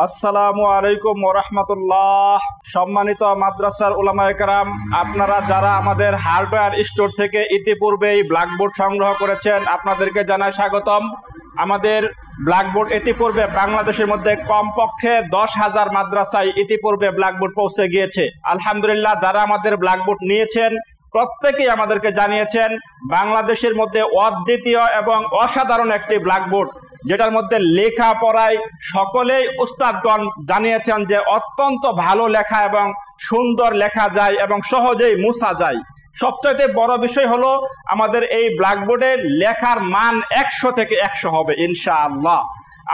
আসসালামু আলাইকুম ওয়া রাহমাতুল্লাহ। সম্মানিত মাদ্রাসার উলামায়ে কেরাম, আপনারা যারা আমাদের হার্ডওয়্যার স্টোর থেকে ইতিপূর্বেই ব্ল্যাকবোর্ড সংগ্রহ করেছেন, আপনাদেরকে জানাই স্বাগতম। আমাদের ব্ল্যাকবোর্ড ইতিপূর্বে বাংলাদেশের মধ্যে কমপক্ষে 10,000 মাদ্রাসায় ইতিপূর্বে ব্ল্যাকবোর্ড পৌঁছে গিয়েছে। আলহামদুলিল্লাহ, যারা আমাদের ব্ল্যাকবোর্ড নিয়েছেন প্রত্যেকেই আমাদেরকে জানিয়েছেন বাংলাদেশের মধ্যে অদ্বিতীয় এবং অসাধারণ একটি ব্ল্যাকবোর্ড, যেটার মধ্যে লেখা পড়ায় সকলেই উস্তাদগণ জানিয়েছেন যে অত্যন্ত ভালো লেখা এবং সুন্দর লেখা যায় এবং সহজেই মুছা যায়। সবচাইতে বড় বিষয় হলো আমাদের এই ব্ল্যাকবোর্ডের লেখার মান 100 থেকে 100 হবে ইনশাআল্লাহ।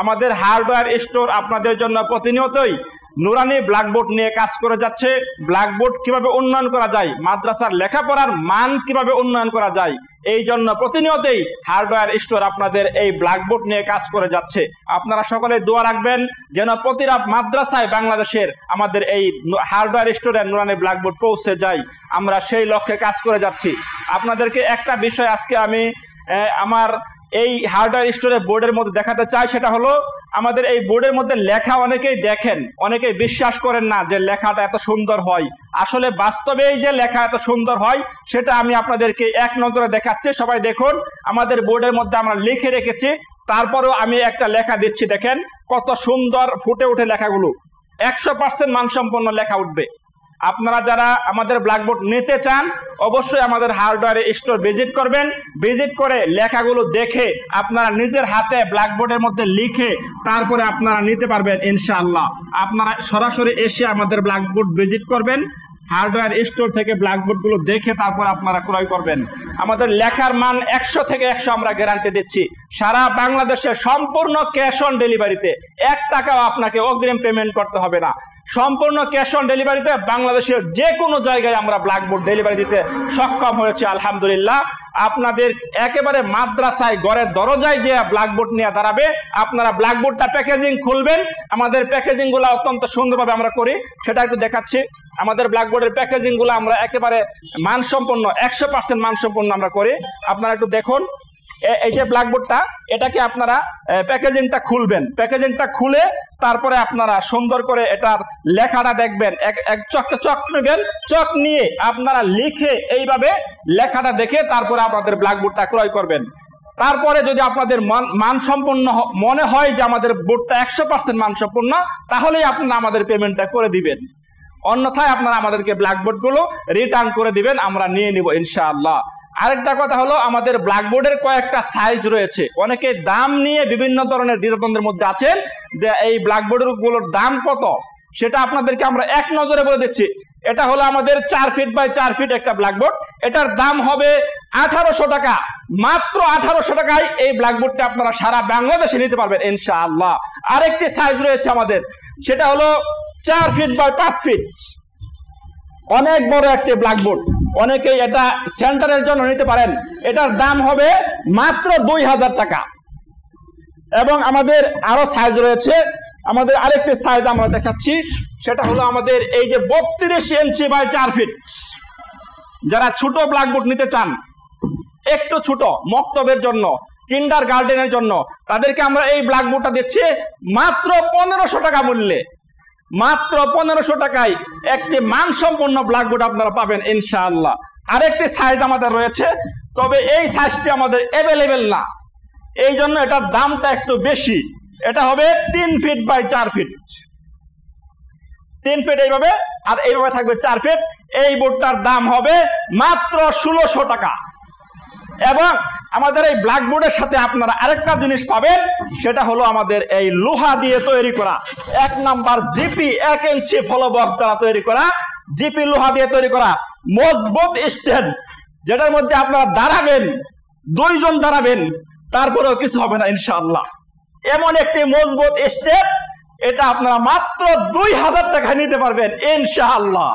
আমাদের হার্ডওয়্যার স্টোর আপনাদের জন্য প্রতিনিয়তই নুরানি ব্ল্যাকবোর্ড নিয়ে কাজ করে যাচ্ছে। ব্ল্যাকবোর্ড কিভাবে উন্নয়ন করা যায়, মাদ্রাসার লেখাপড়ার মান কিভাবে উন্নয়ন করা যায়, এই জন্য প্রতিনিয়তই হার্ডওয়্যার স্টোর আপনাদের এই ব্ল্যাকবোর্ড নিয়ে কাজ করে যাচ্ছে। আপনারা সকলে দোয়া রাখবেন যেন প্রতিটা মাদ্রাসায় বাংলাদেশের আমাদের এই হার্ডওয়্যার স্টোরের নুরানি ব্ল্যাকবোর্ড পৌঁছে যায়। আমরা সেই লক্ষ্যে কাজ করে যাচ্ছি। আপনাদেরকে একটা বিষয় আজকে আমি আমার এই হার্ডওয়্যার স্টোরের বোর্ডের মধ্যে দেখাতে চাই, সেটা হলো আমাদের এই বোর্ডের মধ্যে লেখা অনেকেই দেখেন, অনেকেই বিশ্বাস করেন না যে লেখাটা এত সুন্দর হয়। আসলে বাস্তবেই যে লেখা এত সুন্দর হয় সেটা আমি আপনাদেরকে এক নজরে দেখাচ্ছি। সবাই দেখুন, আমাদের বোর্ডের মধ্যে আমরা লিখে রেখেছি, তারপরেও আমি একটা লেখা দিচ্ছি। দেখেন কত সুন্দর ফুটে ওঠে লেখাগুলো, 100% মানসম্পন্ন লেখা উঠবে। আপনারা যারা আমাদের ব্ল্যাকবোর্ড নিতে চান অবশ্যই আমাদের হার্ডওয়্যার স্টোর ভিজিট করবেন। ভিজিট করে লেখাগুলো দেখে আপনারা নিজের হাতে ব্ল্যাকবোর্ডের মধ্যে লিখে তারপরে আপনারা নিতে পারবেন ইনশাআল্লাহ। আপনারা সরাসরি এসে আমাদের ব্ল্যাকবোর্ড ভিজিট করবেন, হার্ডওয়্যার স্টোর থেকে ব্ল্যাকবোর্ডগুলো দেখে তারপর আপনারা ক্রয় করবেন। আমাদের লেখার মান 100 থেকে 100 আমরা গ্যারান্টি দিচ্ছি। সারা বাংলাদেশে সম্পূর্ণ ক্যাশ অন ডেলিভারিতে, 1 টাকাও আপনাকে অগ্রিম পেমেন্ট করতে হবে না। সম্পূর্ণ ক্যাশ অন ডেলিভারিতে বাংলাদেশের যে কোনো জায়গায় আমরা ব্ল্যাকবোর্ড ডেলিভারি দিতে সক্ষম হয়েছি আলহামদুলিল্লাহ। আপনাদের একেবারে মাদ্রাসায় ঘরের দরজায় যে ব্ল্যাকবোর্ড নিয়ে দাঁড়াবে, আপনারা ব্ল্যাকবোর্ডটা প্যাকেজিং খুলবেন। আমাদের প্যাকেজিং গুলো অত্যন্ত সুন্দরভাবে আমরা করি, সেটা একটু দেখাচ্ছি। আমাদের ব্ল্যাকবোর্ডের প্যাকেজিং গুলো আমরা একেবারে মানসম্পন্ন, 100% মানসম্পন্ন আমরা করি। আপনারা একটু দেখুন, এই যে ব্ল্যাকবোর্ডটা, এটাকে আপনারা প্যাকেজিংটা খুলবেন। প্যাকেজিংটা খুলে তারপরে আপনারা সুন্দর করে এটার লেখাটা দেখবেন। এক চক নেবেন, চক নিয়ে আপনারা লিখে এইভাবে লেখাটা দেখে তারপরে আপনাদের ব্ল্যাকবোর্ডটা ক্রয় করবেন। তারপরে যদি আপনাদের মানসম্পন্ন মনে হয় যে আমাদের বোর্ডটা 100% মানসম্পন্ন, তাহলেই আপনারা আমাদের পেমেন্টটা করে দিবেন। অন্যথায় আপনারা আমাদেরকে ব্ল্যাকবোর্ডগুলো রিটার্ন করে দিবেন, আমরা নিয়ে নিব ইনশাআল্লাহ। আরেকটা কথা হলো, আমাদের ব্ল্যাকবোর্ডের কয়েকটা সাইজ রয়েছে। অনেকে দাম নিয়ে বিভিন্ন ধরনের দ্বিধাদ্বন্দ্বের মধ্যে আছেন যে এই ব্ল্যাকবোর্ডগুলোর দাম কত, সেটা আপনাদেরকে আমরা এক নজরে বলে দিচ্ছি। এটা হলো আমাদের 4 ফিট বাই 4 ফিট একটা ব্ল্যাকবোর্ড। এটার দাম হবে 1800 টাকা। মাত্র 1800 টাকায় এই ব্ল্যাকবোর্ডটা আপনারা সারা বাংলাদেশে নিতে পারবেন ইনশাআল্লাহ। আরেকটি সাইজ রয়েছে আমাদের, সেটা হলো 4 ফিট বাই 5 ফিট, অনেক বড় একটি ব্ল্যাকবোর্ড। অনেকেই এটা সেন্টারের জন্য নিতে পারেন। এটার দাম হবে মাত্র 2000 টাকা। এবং আমাদের আরো সাইজ রয়েছে। আমাদের আরেকটি সাইজ আমরা দেখাচ্ছি, সেটা হলো আমাদের এই যে 32 ইঞ্চি বাই 4 ফিট। যারা ছোট ব্ল্যাকবোর্ড নিতে চান, একটু ছোট মক্তবের জন্য, কিন্ডার গার্ডেনের জন্য, তাদেরকে আমরা এই ব্ল্যাকবোর্ডটা দিচ্ছি মাত্র 1500 টাকা মূল্যে। মাত্র 1500 টাকায় একটি মানসম্পন্ন ব্ল্যাকবোর্ড আপনারা পাবেন ইনশাআল্লাহ। আরেকটি সাইজ আমাদের রয়েছে, তবে এই সাইজটি আমাদের অ্যাভেলেবেল না, এই জন্য এটার দামটা একটু বেশি। এটা হবে 3 ফিট বাই 4 ফিট। 3 ফিট এইভাবে, আর এইভাবে থাকবে 4 ফিট। এই বোর্ডটার দাম হবে মাত্র 1600 টাকা। এবং আমাদের এই ব্ল্যাকবোর্ডের সাথে আপনারা আরেকটা জিনিস পাবেন, সেটা হলো আমাদের এই লোহা দিয়ে তৈরি করা 1 নাম্বার জিপি 1 ইঞ্চি ফলো বক্স দ্বারা তৈরি করা, জিপি লোহা দিয়ে তৈরি করা মজবুত স্ট্যান্ড, যেটার মধ্যে আপনারা দাঁড়াবেন, 2 জন দাঁড়াবেন, তারপরেও কিছু হবে না ইনশাআল্লাহ। এমন একটি মজবুত স্ট্যান্ড, এটা আপনারা মাত্র 2000 টাকা নিতে পারবেন ইনশাআল্লাহ।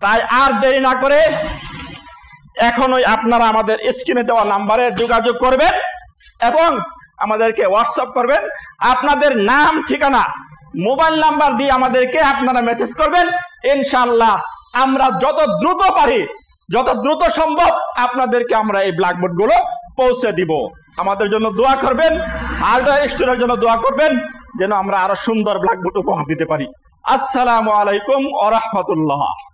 তাই আর দেরি না করে এখনই আপনারা আমাদের স্ক্রিনে দেওয়া নাম্বারে যোগাযোগ করবেন এবং আমাদেরকে হোয়াটসঅ্যাপ করবেন। আপনাদের নাম, ঠিকানা, মোবাইল নাম্বার দিয়ে আমাদেরকে আপনারা মেসেজ করবেন। ইনশাআল্লাহ আমরা যত দ্রুত পারি, যত দ্রুত সম্ভব আপনাদেরকে আমরা এই ব্ল্যাকবোর্ডগুলো পৌঁছে দিব। আমাদের জন্য দোয়া করবেন, হার্ডওয়্যার স্টোরের জন্য দোয়া করবেন। যেন আমরা আরো সুন্দর ব্ল্যাকবোর্ড উপহার দিতে পারি। আসসালামু আলাইকুম ওয়া রাহমাতুল্লাহ।